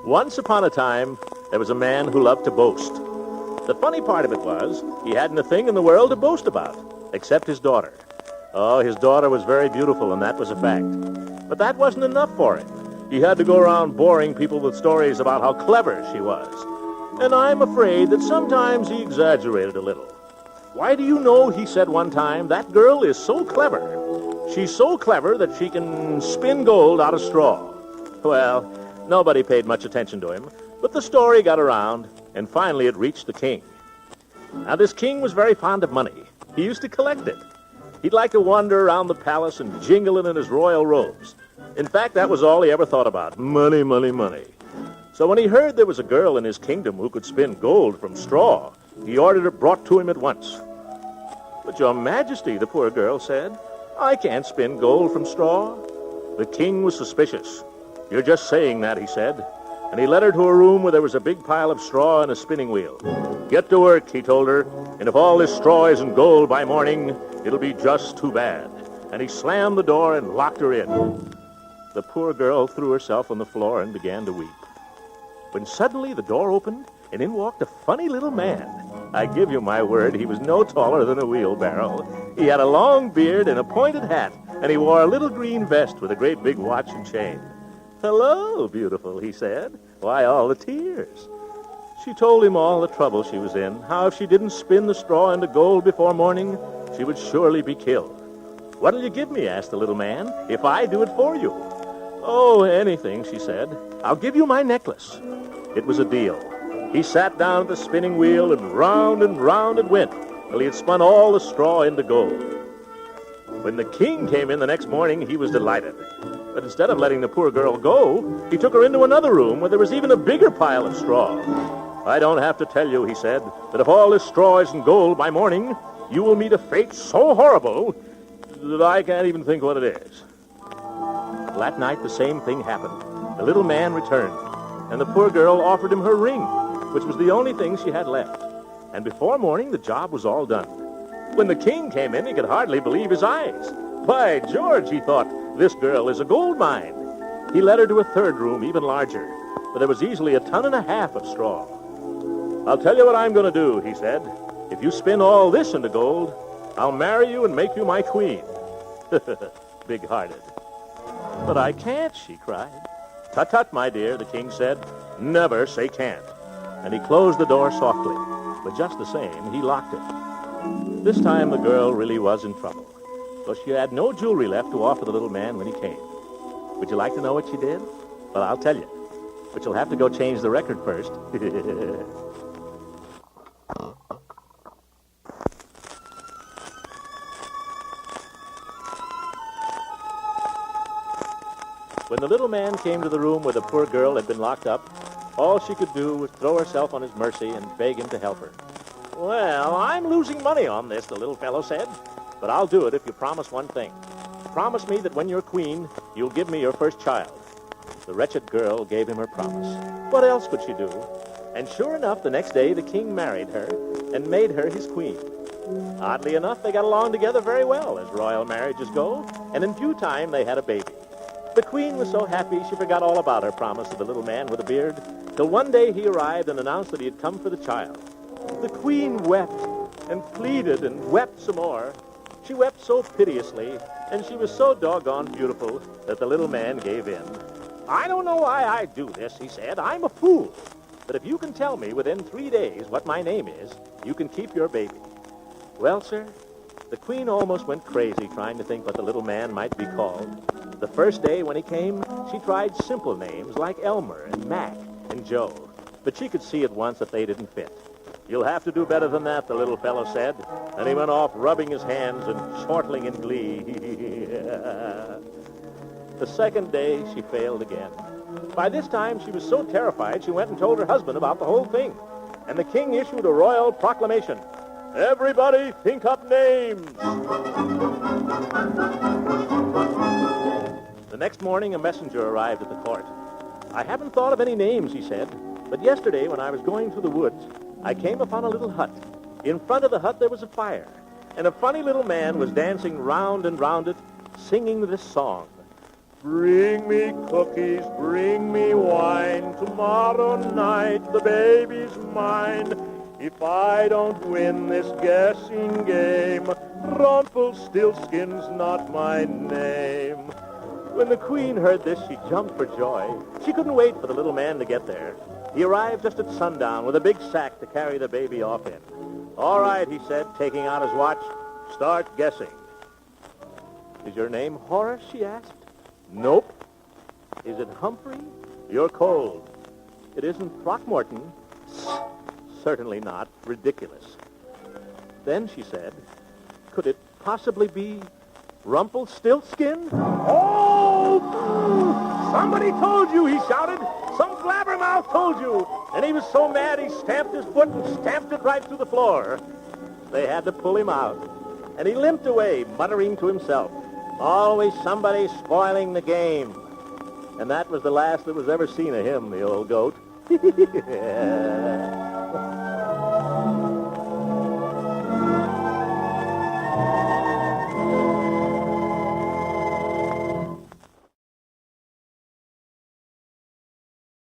Once upon a time, there was a man who loved to boast. The funny part of it was, he hadn't a thing in the world to boast about, except his daughter. Oh, his daughter was very beautiful, and that was a fact. But that wasn't enough for him. He had to go around boring people with stories about how clever she was. And I'm afraid that sometimes he exaggerated a little. Why do you know, he said one time, that girl is so clever. She's so clever that she can spin gold out of straw. Well, nobody paid much attention to him, but the story got around, and finally it reached the king. Now, this king was very fond of money. He used to collect it. He'd like to wander around the palace and jingle it in his royal robes. In fact, that was all he ever thought about. Money, money, money. So when he heard there was a girl in his kingdom who could spin gold from straw, he ordered it brought to him at once. But your majesty, the poor girl said, I can't spin gold from straw. The king was suspicious. You're just saying that, he said. And he led her to a room where there was a big pile of straw and a spinning wheel. Get to work, he told her, and if all this straw isn't gold by morning, it'll be just too bad. And he slammed the door and locked her in. The poor girl threw herself on the floor and began to weep. When suddenly the door opened, and in walked a funny little man. I give you my word, he was no taller than a wheelbarrow. He had a long beard and a pointed hat, and he wore a little green vest with a great big watch and chain. Hello, beautiful, he said. Why all the tears? She told him all the trouble she was in, how if she didn't spin the straw into gold before morning, she would surely be killed. What'll you give me, asked the little man, if I do it for you? Oh, anything, she said. I'll give you my necklace. It was a deal. He sat down at the spinning wheel, and round it went, till he had spun all the straw into gold. When the king came in the next morning, he was delighted. But instead of letting the poor girl go, he took her into another room where there was even a bigger pile of straw. I don't have to tell you, he said, that if all this straw isn't gold by morning, you will meet a fate so horrible that I can't even think what it is. That night, the same thing happened. The little man returned, and the poor girl offered him her ring, which was the only thing she had left. And before morning, the job was all done. When the king came in, he could hardly believe his eyes. By George, he thought, this girl is a gold mine. He led her to a third room, even larger, where there was easily 1.5 tons of straw. I'll tell you what I'm going to do, he said. If you spin all this into gold, I'll marry you and make you my queen. Big-hearted. But I can't, she cried. Tut-tut, my dear, the king said. Never say can't. And he closed the door softly. But just the same, he locked it. This time the girl really was in trouble, because she had no jewelry left to offer the little man when he came. Would you like to know what she did? Well, I'll tell you. But you'll have to go change the record first. When the little man came to the room where the poor girl had been locked up, all she could do was throw herself on his mercy and beg him to help her. Well, I'm losing money on this, the little fellow said, but I'll do it if you promise one thing. Promise me that when you're queen, you'll give me your first child. The wretched girl gave him her promise. What else could she do? And sure enough, the next day, the king married her and made her his queen. Oddly enough, they got along together very well, as royal marriages go, and in due time, they had a baby. The queen was so happy she forgot all about her promise to the little man with a beard, till one day he arrived and announced that he had come for the child. The queen wept and pleaded and wept some more. She wept so piteously, and she was so doggone beautiful that the little man gave in. I don't know why I do this, he said. I'm a fool. But if you can tell me within 3 days what my name is, you can keep your baby. Well, sir, the queen almost went crazy trying to think what the little man might be called. The first day when he came, she tried simple names like Elmer and Mac and Joe, but she could see at once that they didn't fit. You'll have to do better than that, the little fellow said, and he went off rubbing his hands and chortling in glee. The second day, she failed again. By this time, she was so terrified, she went and told her husband about the whole thing, and the king issued a royal proclamation. Everybody think up names! The next morning, a messenger arrived at the court. I haven't thought of any names, he said, but yesterday when I was going through the woods, I came upon a little hut. In front of the hut, there was a fire, and a funny little man was dancing round and round it, singing this song. Bring me cookies, bring me wine, tomorrow night the baby's mine. If I don't win this guessing game, Rumplestiltskin's not my name. When the Queen heard this, she jumped for joy. She couldn't wait for the little man to get there. He arrived just at sundown with a big sack to carry the baby off in. All right, he said, taking out his watch. Start guessing. Is your name Horace, she asked. Nope. Is it Humphrey? You're cold. It isn't Throckmorton. Certainly not. Ridiculous. Then she said, could it possibly be Rumplestiltskin? Oh! Somebody told you, he shouted. Some blabbermouth told you. And he was so mad he stamped his foot and stamped it right through the floor. They had to pull him out. And he limped away, muttering to himself, always somebody spoiling the game. And that was the last that was ever seen of him, the old goat.